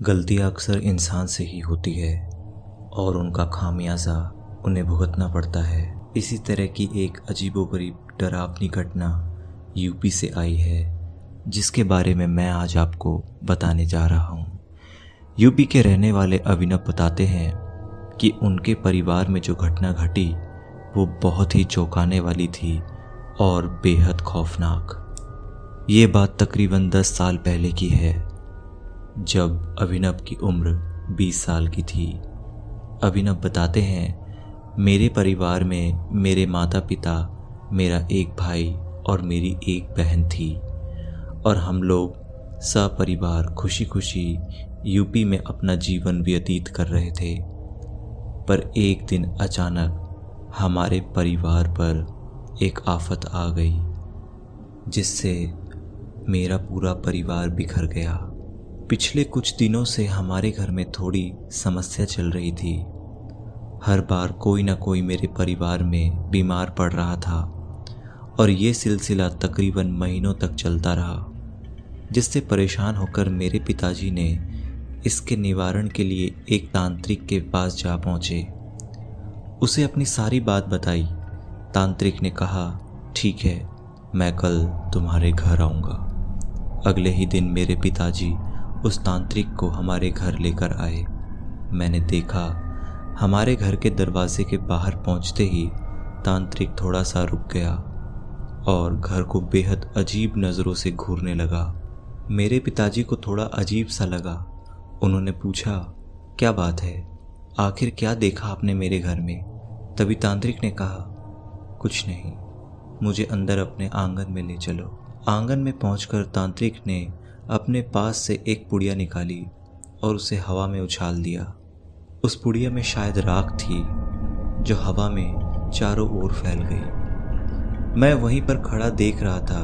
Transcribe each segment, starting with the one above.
गलतियाँ अक्सर इंसान से ही होती है और उनका खामियाजा उन्हें भुगतना पड़ता है। इसी तरह की एक अजीबोगरीब डरावनी घटना यूपी से आई है, जिसके बारे में मैं आज आपको बताने जा रहा हूँ। यूपी के रहने वाले अभिनव बताते हैं कि उनके परिवार में जो घटना घटी वो बहुत ही चौंकाने वाली थी और बेहद खौफनाक। ये बात तकरीबन 10 साल पहले की है, जब अभिनव की उम्र 20 साल की थी। अभिनव बताते हैं, मेरे परिवार में मेरे माता पिता, मेरा एक भाई और मेरी एक बहन थी और हम लोग सपरिवार खुशी खुशी यूपी में अपना जीवन व्यतीत कर रहे थे। पर एक दिन अचानक हमारे परिवार पर एक आफत आ गई, जिससे मेरा पूरा परिवार बिखर गया। पिछले कुछ दिनों से हमारे घर में थोड़ी समस्या चल रही थी। हर बार कोई ना कोई मेरे परिवार में बीमार पड़ रहा था और ये सिलसिला तकरीबन महीनों तक चलता रहा, जिससे परेशान होकर मेरे पिताजी ने इसके निवारण के लिए एक तांत्रिक के पास जा पहुँचे। उसे अपनी सारी बात बताई। तांत्रिक ने कहा, ठीक है, मैं कल तुम्हारे घर आऊँगा। अगले ही दिन मेरे पिताजी उस तांत्रिक को हमारे घर लेकर आए। मैंने देखा, हमारे घर के दरवाजे के बाहर पहुंचते ही तांत्रिक थोड़ा सा रुक गया और घर को बेहद अजीब नज़रों से घूरने लगा। मेरे पिताजी को थोड़ा अजीब सा लगा। उन्होंने पूछा, क्या बात है, आखिर क्या देखा आपने मेरे घर में? तभी तांत्रिक ने कहा, कुछ नहीं, मुझे अंदर अपने आंगन में ले चलो। आंगन में पहुंचकर तांत्रिक ने अपने पास से एक पुड़िया निकाली और उसे हवा में उछाल दिया। उस पुड़िया में शायद राख थी, जो हवा में चारों ओर फैल गई। मैं वहीं पर खड़ा देख रहा था।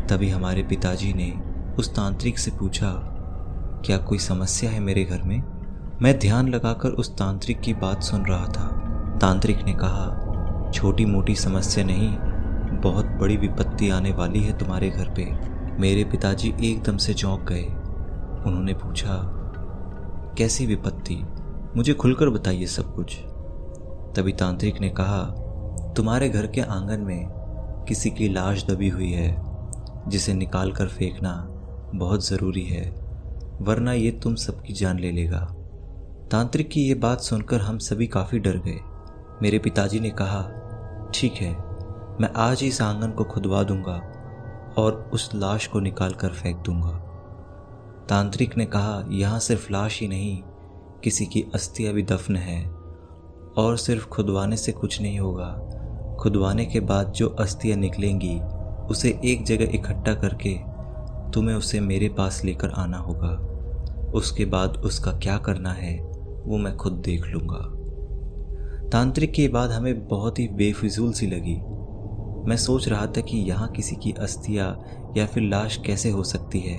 तभी हमारे पिताजी ने उस तांत्रिक से पूछा, क्या कोई समस्या है मेरे घर में? मैं ध्यान लगाकर उस तांत्रिक की बात सुन रहा था। तांत्रिक ने कहा, छोटी मोटी समस्या नहीं, बहुत बड़ी विपत्ति आने वाली है तुम्हारे घर पे। मेरे पिताजी एकदम से चौंक गए। उन्होंने पूछा, कैसी विपत्ति? मुझे खुलकर बताइए सब कुछ। तभी तांत्रिक ने कहा, तुम्हारे घर के आंगन में किसी की लाश दबी हुई है, जिसे निकाल कर फेंकना बहुत ज़रूरी है, वरना ये तुम सबकी जान ले लेगा। तांत्रिक की ये बात सुनकर हम सभी काफ़ी डर गए। मेरे पिताजी ने कहा, ठीक है, मैं आज ही इस आंगन को खुदवा दूंगा और उस लाश को निकाल कर फेंक दूंगा। तांत्रिक ने कहा, यहाँ सिर्फ लाश ही नहीं, किसी की अस्थियां भी दफन है और सिर्फ खुदवाने से कुछ नहीं होगा। खुदवाने के बाद जो अस्थियां निकलेंगी, उसे एक जगह इकट्ठा करके तुम्हें उसे मेरे पास लेकर आना होगा। उसके बाद उसका क्या करना है वो मैं खुद देख लूँगा। तांत्रिक की बात हमें बहुत ही बेफिजूल सी लगी। मैं सोच रहा था कि यहाँ किसी की अस्थियां या फिर लाश कैसे हो सकती है।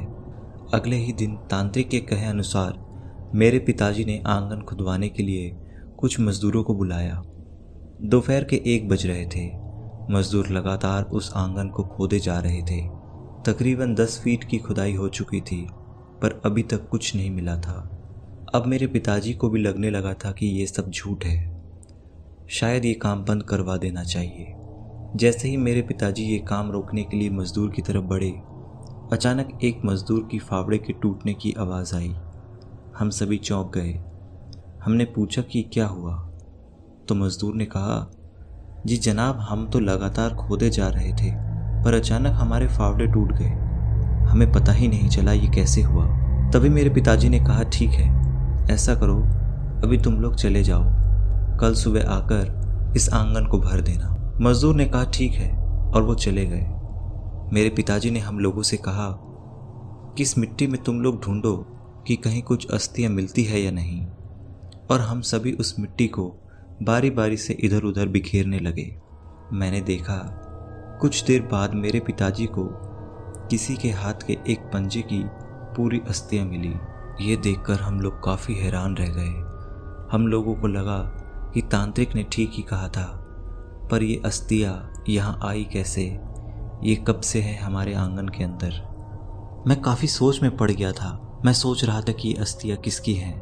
अगले ही दिन तांत्रिक के कहे अनुसार मेरे पिताजी ने आंगन खुदवाने के लिए कुछ मजदूरों को बुलाया। दोपहर के 1 बज रहे थे। मजदूर लगातार उस आंगन को खोदे जा रहे थे। तकरीबन 10 फीट की खुदाई हो चुकी थी, पर अभी तक कुछ नहीं मिला था। अब मेरे पिताजी को भी लगने लगा था कि ये सब झूठ है, शायद ये काम बंद करवा देना चाहिए। जैसे ही मेरे पिताजी ये काम रोकने के लिए मजदूर की तरफ बढ़े, अचानक एक मजदूर की फावड़े के टूटने की आवाज़ आई। हम सभी चौंक गए। हमने पूछा कि क्या हुआ, तो मजदूर ने कहा, जी जनाब, हम तो लगातार खोदे जा रहे थे, पर अचानक हमारे फावड़े टूट गए। हमें पता ही नहीं चला ये कैसे हुआ। तभी मेरे पिताजी ने कहा, ठीक है, ऐसा करो, अभी तुम लोग चले जाओ, कल सुबह आकर इस आंगन को भर देना। मजदूर ने कहा, ठीक है, और वो चले गए। मेरे पिताजी ने हम लोगों से कहा कि इस मिट्टी में तुम लोग ढूंढो कि कहीं कुछ अस्थियां मिलती है या नहीं, और हम सभी उस मिट्टी को बारी बारी से इधर उधर बिखेरने लगे। मैंने देखा, कुछ देर बाद मेरे पिताजी को किसी के हाथ के एक पंजे की पूरी अस्थियां मिली। ये देखकर हम लोग काफ़ी हैरान रह गए। हम लोगों को लगा कि तांत्रिक ने ठीक ही कहा था, पर ये अस्थियां यहाँ आई कैसे? ये कब से है हमारे आंगन के अंदर? मैं काफ़ी सोच में पड़ गया था। मैं सोच रहा था कि ये अस्थियाँ किसकी हैं।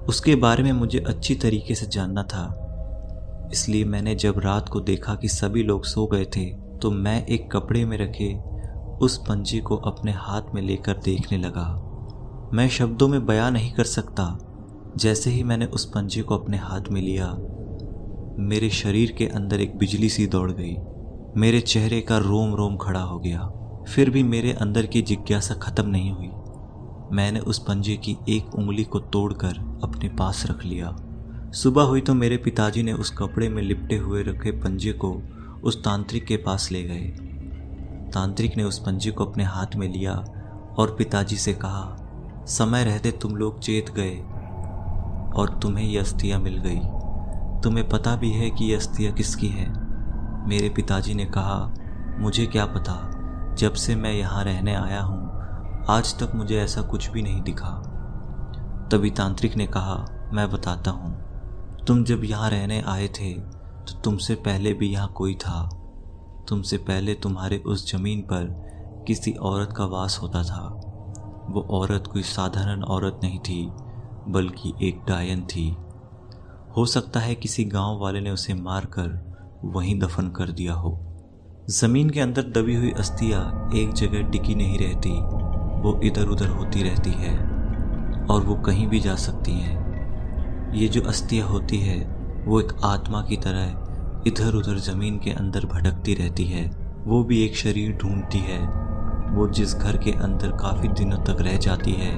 उसके बारे में मुझे अच्छी तरीके से जानना था। इसलिए मैंने जब रात को देखा कि सभी लोग सो गए थे, तो मैं एक कपड़े में रखे उस पंजे को अपने हाथ में लेकर देखने लगा। मैं शब्दों में बयां नहीं कर सकता। जैसे ही मैंने उस पंजे को अपने हाथ में लिया, मेरे शरीर के अंदर एक बिजली सी दौड़ गई। मेरे चेहरे का रोम रोम खड़ा हो गया। फिर भी मेरे अंदर की जिज्ञासा खत्म नहीं हुई। मैंने उस पंजे की एक उंगली को तोड़कर अपने पास रख लिया। सुबह हुई तो मेरे पिताजी ने उस कपड़े में लिपटे हुए रखे पंजे को उस तांत्रिक के पास ले गए। तांत्रिक ने उस पंजे को अपने हाथ में लिया और पिताजी से कहा, समय रहते तुम लोग चेत गए और तुम्हें ये अस्थियाँ मिल गई। तुम्हें पता भी है कि ये अस्थियाँ किसकी हैं? मेरे पिताजी ने कहा, मुझे क्या पता, जब से मैं यहाँ रहने आया हूँ आज तक मुझे ऐसा कुछ भी नहीं दिखा। तभी तांत्रिक ने कहा, मैं बताता हूँ। तुम जब यहाँ रहने आए थे तो तुमसे पहले भी यहाँ कोई था। तुमसे पहले तुम्हारे उस ज़मीन पर किसी औरत का वास होता था। वो औरत कोई साधारण औरत नहीं थी, बल्कि एक डायन थी। हो सकता है किसी गांव वाले ने उसे मारकर वहीं दफन कर दिया हो। ज़मीन के अंदर दबी हुई अस्थियाँ एक जगह टिकी नहीं रहती, वो इधर उधर होती रहती है और वो कहीं भी जा सकती हैं। ये जो अस्थियाँ होती है वो एक आत्मा की तरह इधर उधर ज़मीन के अंदर भटकती रहती है। वो भी एक शरीर ढूंढती है। वो जिस घर के अंदर काफ़ी दिनों तक रह जाती है,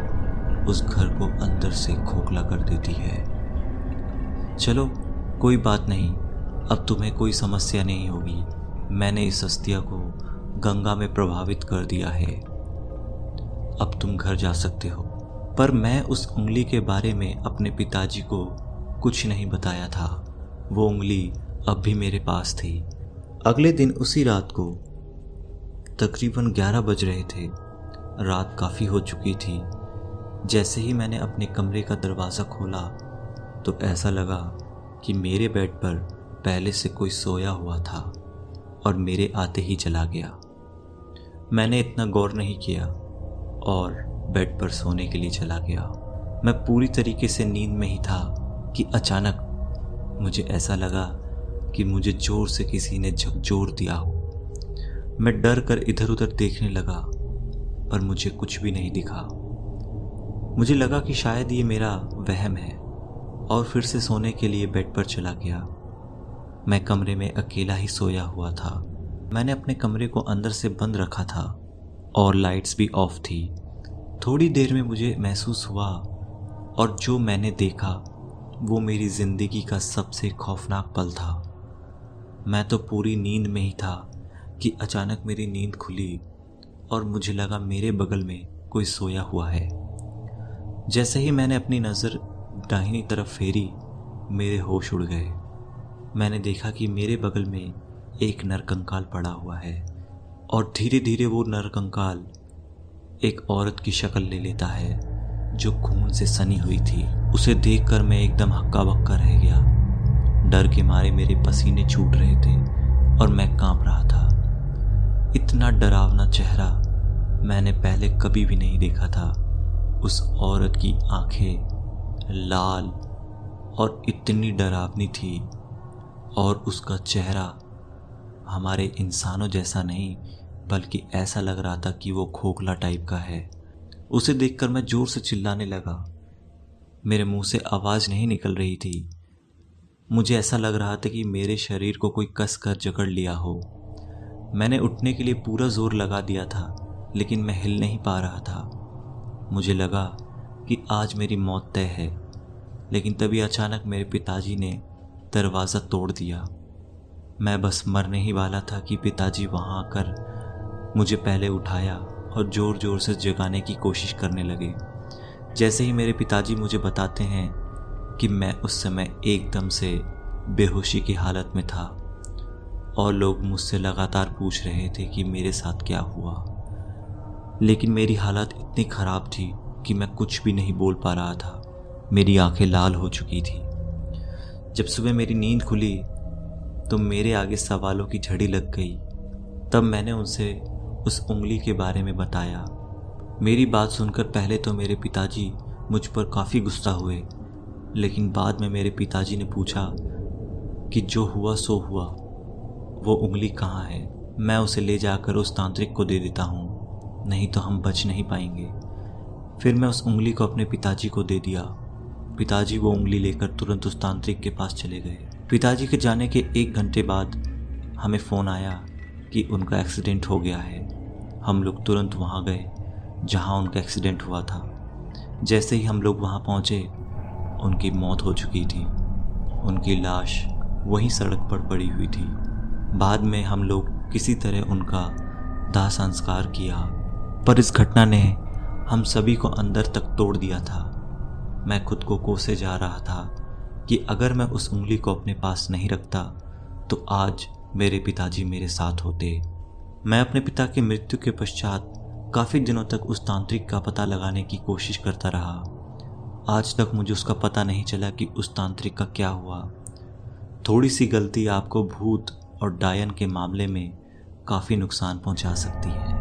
उस घर को अंदर से खोखला कर देती है। चलो कोई बात नहीं, अब तुम्हें कोई समस्या नहीं होगी। मैंने इस अस्थिया को गंगा में प्रभावित कर दिया है। अब तुम घर जा सकते हो। पर मैं उस उंगली के बारे में अपने पिताजी को कुछ नहीं बताया था। वो उंगली अब भी मेरे पास थी। अगले दिन उसी रात को तकरीबन 11 बज रहे थे। रात काफ़ी हो चुकी थी। जैसे ही मैंने अपने कमरे का दरवाज़ा खोला तो ऐसा लगा कि मेरे बेड पर पहले से कोई सोया हुआ था और मेरे आते ही चला गया। मैंने इतना गौर नहीं किया और बेड पर सोने के लिए चला गया। मैं पूरी तरीके से नींद में ही था कि अचानक मुझे ऐसा लगा कि मुझे जोर से किसी ने झकझोर दिया हो। मैं डर कर इधर उधर देखने लगा, पर मुझे कुछ भी नहीं दिखा। मुझे लगा कि शायद ये मेरा वहम है और फिर से सोने के लिए बेड पर चला गया। मैं कमरे में अकेला ही सोया हुआ था। मैंने अपने कमरे को अंदर से बंद रखा था और लाइट्स भी ऑफ थी। थोड़ी देर में मुझे महसूस हुआ और जो मैंने देखा वो मेरी ज़िंदगी का सबसे खौफनाक पल था। मैं तो पूरी नींद में ही था कि अचानक मेरी नींद खुली और मुझे लगा मेरे बगल में कोई सोया हुआ है। जैसे ही मैंने अपनी नज़र दाहिनी तरफ फेरी, मेरे होश उड़ गए। मैंने देखा कि मेरे बगल में एक नरकंकाल पड़ा हुआ है और धीरे धीरे वो नरकंकाल एक औरत की शक्ल ले लेता है जो खून से सनी हुई थी। उसे देखकर मैं एकदम हक्का बक्का रह गया। डर के मारे मेरे पसीने छूट रहे थे और मैं कांप रहा था। इतना डरावना चेहरा मैंने पहले कभी भी नहीं देखा था। उस औरत की आंखें लाल और इतनी डरावनी थी और उसका चेहरा हमारे इंसानों जैसा नहीं, बल्कि ऐसा लग रहा था कि वो खोखला टाइप का है। उसे देखकर मैं जोर से चिल्लाने लगा। मेरे मुंह से आवाज़ नहीं निकल रही थी। मुझे ऐसा लग रहा था कि मेरे शरीर को कोई कस कर जकड़ लिया हो। मैंने उठने के लिए पूरा जोर लगा दिया था, लेकिन मैं हिल नहीं पा रहा था। मुझे लगा कि आज मेरी मौत तय है, लेकिन तभी अचानक मेरे पिताजी ने दरवाज़ा तोड़ दिया। मैं बस मरने ही वाला था कि पिताजी वहाँ आकर मुझे पहले उठाया और ज़ोर ज़ोर से जगाने की कोशिश करने लगे। जैसे ही मेरे पिताजी मुझे बताते हैं कि मैं उस समय एकदम से बेहोशी की हालत में था और लोग मुझसे लगातार पूछ रहे थे कि मेरे साथ क्या हुआ, लेकिन मेरी हालत इतनी ख़राब थी कि मैं कुछ भी नहीं बोल पा रहा था। मेरी आंखें लाल हो चुकी थी। जब सुबह मेरी नींद खुली तो मेरे आगे सवालों की झड़ी लग गई। तब मैंने उनसे उस उंगली के बारे में बताया मेरी बात सुनकर पहले तो मेरे पिताजी मुझ पर काफ़ी गुस्सा हुए, लेकिन बाद में मेरे पिताजी ने पूछा कि जो हुआ सो हुआ, वो उंगली कहाँ है, मैं उसे ले जाकर उस तांत्रिक को दे देता हूँ, नहीं तो हम बच नहीं पाएंगे। फिर मैं उस उंगली को अपने पिताजी को दे दिया। पिताजी वो उंगली लेकर तुरंत उस तांत्रिक के पास चले गए। पिताजी के जाने के 1 घंटे बाद हमें फ़ोन आया कि उनका एक्सीडेंट हो गया है। हम लोग तुरंत वहाँ गए जहाँ उनका एक्सीडेंट हुआ था। जैसे ही हम लोग वहाँ पहुँचे, उनकी मौत हो चुकी थी। उनकी लाश वहीं सड़क पर पड़ी हुई थी। बाद में हम लोग किसी तरह उनका दाह संस्कार किया, पर इस घटना ने हम सभी को अंदर तक तोड़ दिया था। मैं खुद को कोसे जा रहा था कि अगर मैं उस उंगली को अपने पास नहीं रखता तो आज मेरे पिताजी मेरे साथ होते। मैं अपने पिता की मृत्यु के पश्चात काफ़ी दिनों तक उस तांत्रिक का पता लगाने की कोशिश करता रहा। आज तक मुझे उसका पता नहीं चला कि उस तांत्रिक का क्या हुआ। थोड़ी सी गलती आपको भूत और डायन के मामले में काफ़ी नुकसान पहुंचा सकती है।